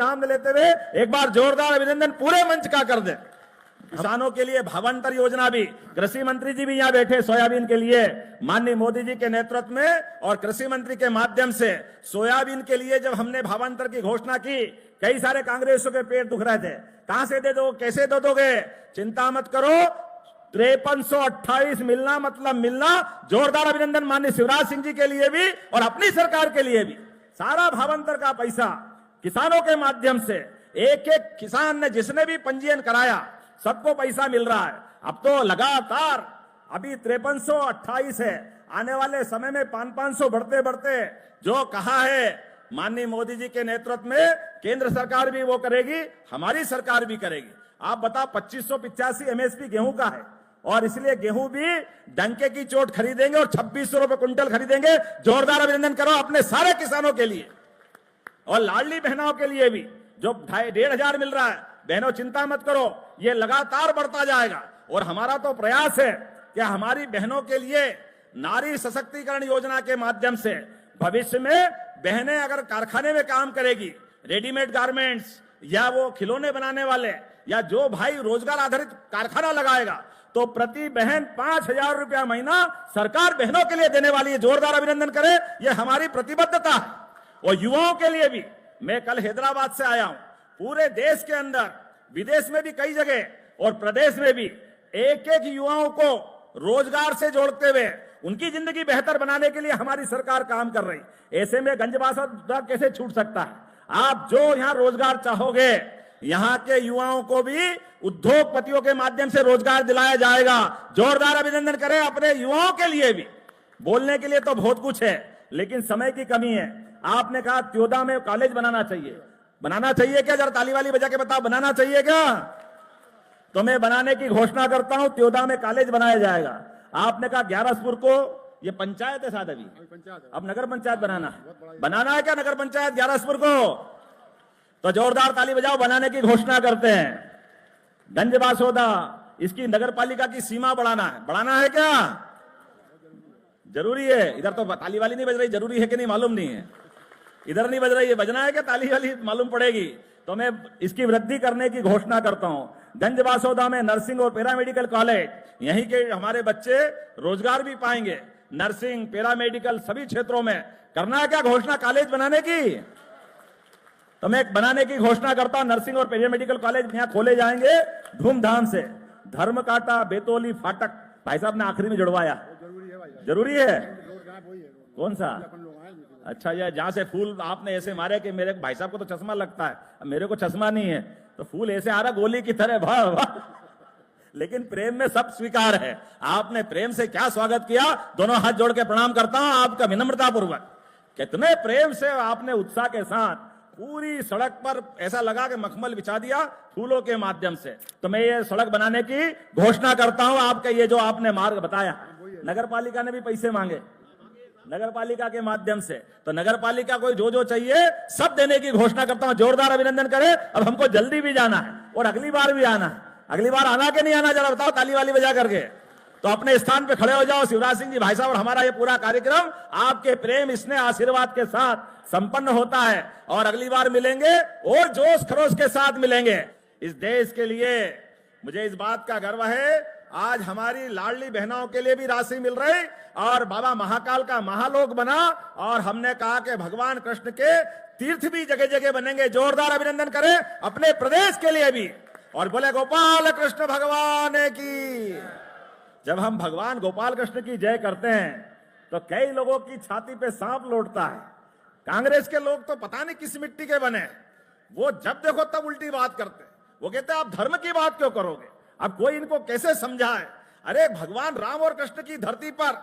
नाम लेते हुए एक बार जोरदार अभिनंदन पूरे मंच का कर दे। किसानों के लिए भावांतर योजना भी, कृषि मंत्री जी भी यहाँ बैठे सोयाबीन के लिए, माननीय मोदी जी के नेतृत्व में और कृषि मंत्री के माध्यम से सोयाबीन के लिए जब हमने भावांतर की घोषणा की, कई सारे कांग्रेसियों के पेट दुख रहे थे, कहां से दे दो, कैसे दे दोगे, चिंता मत करो, 5328 मिलना मतलब मिलना। जोरदार अभिनंदन माननीय शिवराज सिंह जी के लिए भी और अपनी सरकार के लिए भी। सारा भावांतर का पैसा किसानों के माध्यम से एक एक किसान ने जिसने भी पंजीयन कराया सबको पैसा मिल रहा है। अब तो लगातार अभी 5328 है, आने वाले समय में 500 बढ़ते बढ़ते जो कहा है माननीय मोदी जी के नेतृत्व में केंद्र सरकार भी वो करेगी, हमारी सरकार भी करेगी। आप बताओ 2585 एमएसपी गेहूं का है और इसलिए गेहूं भी डंके की चोट खरीदेंगे और 2600 रुपए क्विंटल खरीदेंगे। जोरदार अभिनंदन करो अपने सारे किसानों के लिए और लाडली बहनों के लिए भी जो 1500 मिल रहा है। बहनों चिंता मत करो, ये लगातार बढ़ता जाएगा और हमारा तो प्रयास है कि हमारी बहनों के लिए नारी सशक्तिकरण योजना के माध्यम से भविष्य में बहनें अगर कारखाने में काम करेगी, रेडीमेड गारमेंट्स या वो खिलौने बनाने वाले या जो भाई रोजगार आधारित कारखाना लगाएगा तो प्रति बहन 5000 रुपया महीना सरकार बहनों के लिए देने वाली है। जोरदार अभिनंदन करें, ये हमारी प्रतिबद्धता है। और युवाओं के लिए भी, मैं कल हैदराबाद से आया हूं, पूरे देश के अंदर, विदेश में भी कई जगह और प्रदेश में भी एक एक युवाओं को रोजगार से जोड़ते हुए उनकी जिंदगी बेहतर बनाने के लिए हमारी सरकार काम कर रही। ऐसे में गंजबासा कैसे छूट सकता है। आप जो यहां रोजगार चाहोगे, यहां के युवाओं को भी उद्योगपतियों के माध्यम से रोजगार दिलाया जाएगा। जोरदार अभिनंदन करें अपने युवाओं के लिए भी। बोलने के लिए तो बहुत कुछ है लेकिन समय की कमी है। आपने कहा त्योदा में कॉलेज बनाना चाहिए क्या? जरा ताली वाली बजा के बताओ, बनाना चाहिए क्या? तो मैं बनाने की घोषणा करता हूं, त्योदा में कॉलेज बनाया जाएगा। आपने कहा ग्यारसपुर को, ये पंचायत है साथ अभी, अब नगर पंचायत बनाना है क्या नगर पंचायत ग्यारसपुर को? तो जोरदार ताली बजाओ, बनाने की घोषणा करते हैं। गंजबासौदा, इसकी नगर पालिका की सीमा बढ़ाना है क्या? जरूरी है। इधर तो ताली वाली नहीं बज रही, जरूरी है कि नहीं मालूम नहीं है। इधर नहीं बज रही है, बजना है क्या? ताली वाली मालूम पड़ेगी। तो मैं इसकी वृद्धि करने की घोषणा करता हूं। गंजबासौदा में नर्सिंग और पैरामेडिकल कॉलेज, यहीं के हमारे बच्चे रोजगार भी पाएंगे। नर्सिंग, पैरामेडिकल सभी क्षेत्रों में करना है क्या घोषणा कॉलेज बनाने की? तो मैं एक बनाने की घोषणा करता हूं। नर्सिंग और पैरामेडिकल कॉलेज यहां खोले जाएंगे धूमधाम से। धर्मकाटा, बेतौली, फाटक, भाई साहब ने आखिरी में जुड़वाया, जरूरी है। कौन सा? अच्छा, ये जहां से फूल आपने ऐसे मारे कि मेरे भाई साहब को तो चश्मा लगता है, मेरे को चश्मा नहीं है, तो फूल ऐसे आ रहा गोली की तरह, वाह वाह। लेकिन प्रेम में सब स्वीकार है। आपने प्रेम से क्या स्वागत किया, दोनों हाथ जोड़ के प्रणाम करता हूं आपका विनम्रता पूर्वक। कितने प्रेम से आपने उत्साह के साथ पूरी सड़क पर ऐसा लगा कि मखमल बिछा दिया फूलों के माध्यम से। तो मैं ये सड़क बनाने की घोषणा करता हूं। आपका ये जो आपने मार्ग बताया, नगर पालिका ने भी पैसे मांगे नगर पालिका के माध्यम से, तो नगर पालिका को जो चाहिए सब देने की घोषणा करता हूं। जोरदार अभिनंदन करें। अब हमको जल्दी भी जाना है और अगली बार भी आना है। अगली बार आना कि नहीं आना, जरा बताओ ताली वाली बजा करके। तो अपने स्थान पे खड़े हो जाओ। शिवराज सिंह जी भाई साहब, और हमारा ये पूरा कार्यक्रम आपके प्रेम, स्नेह, आशीर्वाद के साथ संपन्न होता है और अगली बार मिलेंगे और जोश खरोश के साथ मिलेंगे। इस देश के लिए मुझे इस बात का गर्व है, आज हमारी लाडली बहनों के लिए भी राशि मिल रही और बाबा महाकाल का महालोक बना और हमने कहा कि भगवान कृष्ण के तीर्थ भी जगह जगह बनेंगे। जोरदार अभिनंदन करें अपने प्रदेश के लिए भी और बोले गोपाल कृष्ण भगवान की। जब हम भगवान गोपाल कृष्ण की जय करते हैं तो कई लोगों की छाती पे सांप लौटता है। कांग्रेस के लोग तो पता नहीं किस मिट्टी के बने, वो जब देखो तब उल्टी बात करते। वो कहते हैं आप धर्म की बात क्यों करोगे? अब कोई इनको कैसे समझाए? अरे भगवान राम और कृष्ण की धरती पर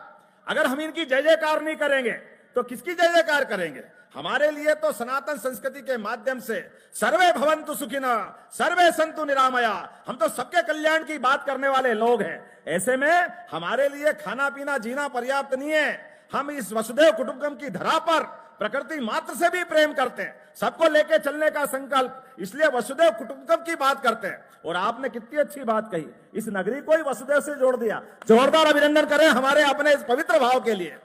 अगर हम इनकी जय जयकार नहीं करेंगे तो किसकी जय जयकार करेंगे? हमारे लिए तो सनातन संस्कृति के माध्यम से सर्वे भवन्तु सुखिनः, सर्वे सन्तु निरामया, हम तो सबके कल्याण की बात करने वाले लोग हैं। ऐसे में हमारे लिए खाना पीना जीना पर्याप्त नहीं है। हम इस वसुधैव कुटुंबकम की धरा पर प्रकृति मात्र से भी प्रेम करते हैं, सबको लेके चलने का संकल्प, इसलिए वसुधैव कुटुंबकम की बात करते हैं। और आपने कितनी अच्छी बात कही, इस नगरी को ही वसुधैव से जोड़ दिया। जोरदार अभिनंदन करें हमारे अपने इस पवित्र भाव के लिए।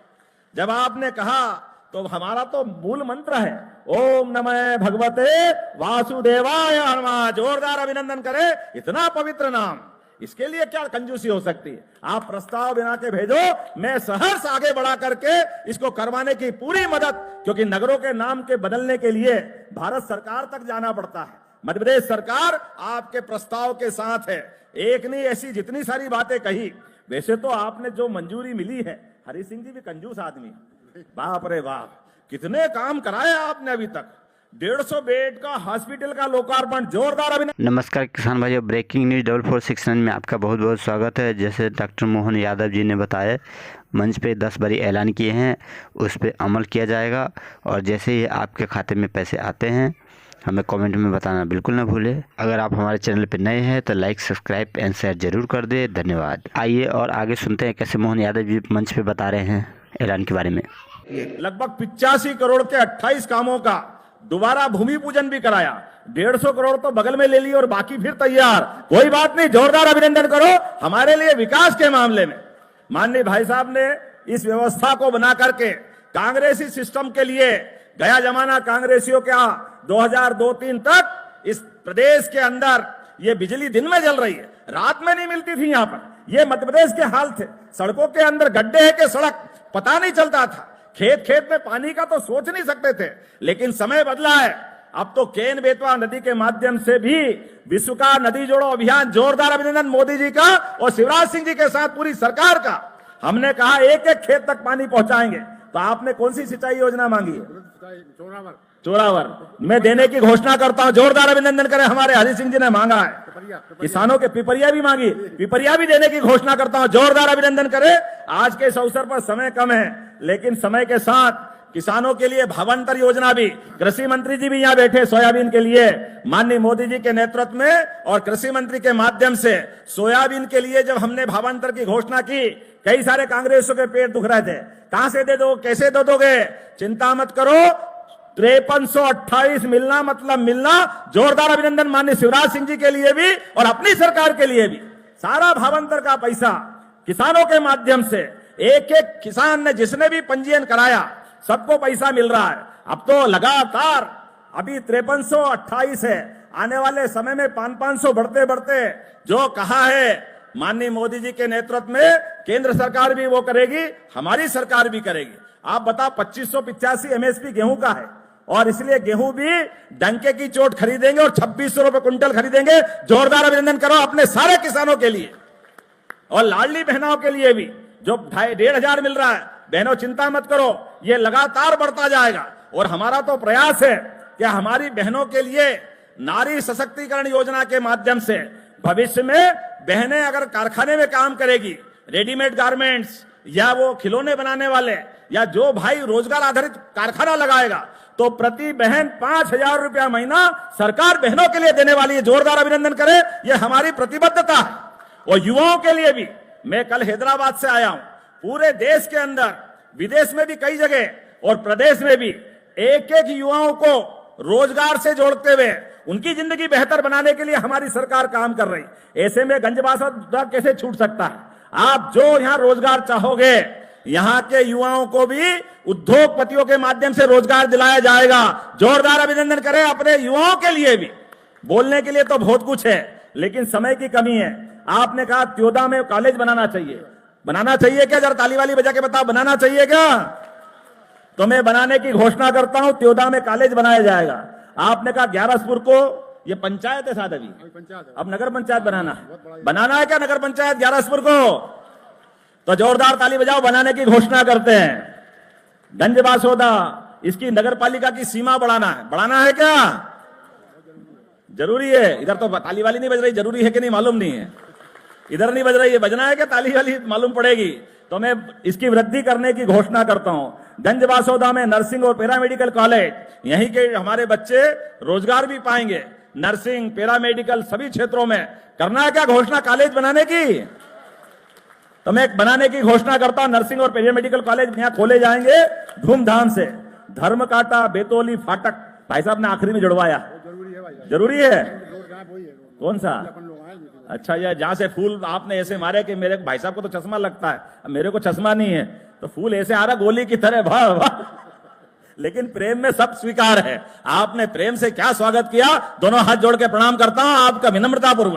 जब आपने कहा तो हमारा तो मूल मंत्र है ओम नमः भगवते वासुदेवाय नमः। जोरदार अभिनंदन करें, इतना पवित्र नाम, इसके लिए क्या कंजूसी हो सकती है। आप प्रस्ताव बना के भेजो, मैं सहर्ष आगे बढ़ा करके इसको करवाने की पूरी मदद, क्योंकि नगरों के नाम के बदलने के लिए भारत सरकार तक जाना पड़ता है। मध्य प्रदेश सरकार आपके प्रस्ताव के साथ है। एक नहीं, ऐसी जितनी सारी बातें कही। वैसे तो आपने जो मंजूरी मिली है, हरि सिंह जी भी कंजूस आदमी, बाप रे बाप, कितने काम कराए आपने अभी तक। 150 बेड का हॉस्पिटल का लोकार्पण, जोरदार अभिनंदन। नमस्कार किसान भाइयों, ब्रेकिंग न्यूज 4469 में आपका बहुत बहुत स्वागत है। जैसे डॉक्टर मोहन यादव जी ने बताया, मंच पे 10 बारी ऐलान किए हैं, उस पर अमल किया जाएगा। और जैसे ही आपके खाते में पैसे आते हैं, हमें कमेंट में बताना बिल्कुल ना भूलें। अगर आप हमारे चैनल पर नए हैं तो लाइक, सब्सक्राइब एंड शेयर जरूर कर दें। धन्यवाद। आइए और आगे सुनते हैं कैसे मोहन यादव जी मंच पे बता रहे हैं ऐलान के बारे में। लगभग 85 करोड़ के 28 कामों का दोबारा भूमि पूजन भी कराया। 150 करोड़ तो बगल में ले ली और बाकी फिर तैयार। कोई बात नहीं, जोरदार अभिनंदन करो हमारे लिए विकास के मामले में। माननीय भाई साहब ने इस व्यवस्था को बना करके कांग्रेसी सिस्टम के लिए, गया जमाना कांग्रेसियों का 2002-3 तक इस प्रदेश के अंदर ये बिजली दिन में जल रही है, रात में नहीं मिलती थी। यहां पर ये मध्य प्रदेश के हाल थे। सड़कों के अंदर गड्ढे है कि सड़क पता नहीं चलता था। खेत खेत में पानी का तो सोच नहीं सकते थे। लेकिन समय बदला है, अब तो केन बेतवा नदी के माध्यम से भी विश्व का नदी जोड़ो अभियान। जोरदार अभिनंदन मोदी जी का और शिवराज सिंह जी के साथ पूरी सरकार का। हमने कहा एक एक खेत तक पानी पहुंचाएंगे। तो आपने कौन सी सिंचाई योजना मांगी है? चोरावर में देने की घोषणा करता हूं। जोरदार अभिनंदन करें, हमारे हरि सिंह जी ने मांगा है। किसानों के पिपरिया भी मांगी, पिपरिया भी देने की घोषणा करता हूं। जोरदार अभिनंदन करें। आज के इस अवसर पर समय कम है, लेकिन समय के साथ किसानों के लिए भावांतर योजना भी, कृषि मंत्री जी भी यहाँ बैठे, सोयाबीन के लिए माननीय मोदी जी के नेतृत्व में और कृषि मंत्री के माध्यम से सोयाबीन के लिए जब हमने भावांतर की घोषणा की, कई सारे कांग्रेसियों के पेट दुख रहे थे। कहां से दे दो, कैसे दे दोगे? चिंता मत करो, 5328 मिलना मतलब मिलना। जोरदार अभिनंदन माननीय शिवराज सिंह जी के लिए भी और अपनी सरकार के लिए भी। सारा भावांतर का पैसा किसानों के माध्यम से, एक एक किसान ने जिसने भी पंजीयन कराया सबको पैसा मिल रहा है। अब तो लगातार अभी 5328 है, आने वाले समय में 500 बढ़ते बढ़ते जो कहा है माननीय मोदी जी के नेतृत्व में केंद्र सरकार भी वो करेगी, हमारी सरकार भी करेगी। आप बताओ, 2585 एमएसपी गेहूं का है और इसलिए गेहूं भी डंके की चोट खरीदेंगे और 2600 रुपए क्विंटल खरीदेंगे। जोरदार अभिनंदन करो अपने सारे किसानों के लिए और लाडली बहनों के लिए भी जो 1500 मिल रहा है। बहनों चिंता मत करो, ये लगातार बढ़ता जाएगा। और हमारा तो प्रयास है कि हमारी बहनों के लिए नारी सशक्तिकरण योजना के माध्यम से भविष्य में बहनें अगर कारखाने में काम करेगी, रेडीमेड गारमेंट्स या वो खिलौने बनाने वाले या जो भाई रोजगार आधारित कारखाना लगाएगा, तो प्रति बहन 5000 रुपया महीना सरकार बहनों के लिए देने वाली है। जोरदार अभिनंदन करें, ये हमारी प्रतिबद्धता है। और युवाओं के लिए भी, मैं कल हैदराबाद से आया हूं, पूरे देश के अंदर, विदेश में भी कई जगह और प्रदेश में भी एक एक युवाओं को रोजगार से जोड़ते हुए उनकी जिंदगी बेहतर बनाने के लिए हमारी सरकार काम कर रही। ऐसे में गंजबासा कैसे छूट सकता है? आप जो यहां रोजगार चाहोगे, यहां के युवाओं को भी उद्योगपतियों के माध्यम से रोजगार दिलाया जाएगा। जोरदार अभिनंदन करें अपने युवाओं के लिए भी। बोलने के लिए तो बहुत कुछ है, लेकिन समय की कमी है। आपने कहा त्योदा में कॉलेज बनाना चाहिए, बनाना चाहिए क्या? जरा ताली वाली बजा के बताओ, बनाना चाहिए क्या? तो मैं बनाने की घोषणा करता हूं, त्योदा में कॉलेज बनाया जाएगा। आपने कहा ग्यारसपुर को, ये पंचायत है साथ, अभी अब नगर पंचायत बनाना है क्या? नगर पंचायत ग्यारसपुर को, तो जोरदार ताली बजाओ, बनाने की घोषणा करते हैं। गंज बासोदा, इसकी नगर पालिका की सीमा बढ़ाना है क्या? जरूरी है। इधर तो ताली वाली नहीं बज रही, जरूरी है कि नहीं मालूम नहीं है। इधर नहीं बज रही है, बजना है क्या? ताली वाली मालूम पड़ेगी। तो मैं इसकी वृद्धि करने की घोषणा करता हूं। गंज बासोदा में नर्सिंग और पैरामेडिकल कॉलेज, यहीं के हमारे बच्चे रोजगार भी पाएंगे। नर्सिंग, पैरामेडिकल सभी क्षेत्रों में करना है क्या घोषणा कॉलेज बनाने की? तो मैं बनाने की घोषणा करता हूं। नर्सिंग और पैरामेडिकल कॉलेज यहां खोले जाएंगे धूमधाम से। धर्मकाटा, बेतौली, फाटक भाई साहब ने आखिरी में जुड़वाया, जरूरी है। कौन सा? अच्छा, ये जहां से फूल आपने ऐसे मारे कि मेरे भाई साहब को तो चश्मा लगता है, मेरे को चश्मा नहीं है, तो फूल ऐसे आ रहा गोली की तरह, वाह वाह। लेकिन प्रेम में सब स्वीकार है। आपने प्रेम से क्या स्वागत किया, दोनों हाथ जोड़ के प्रणाम करता हूं आपका विनम्रता पूर्वक।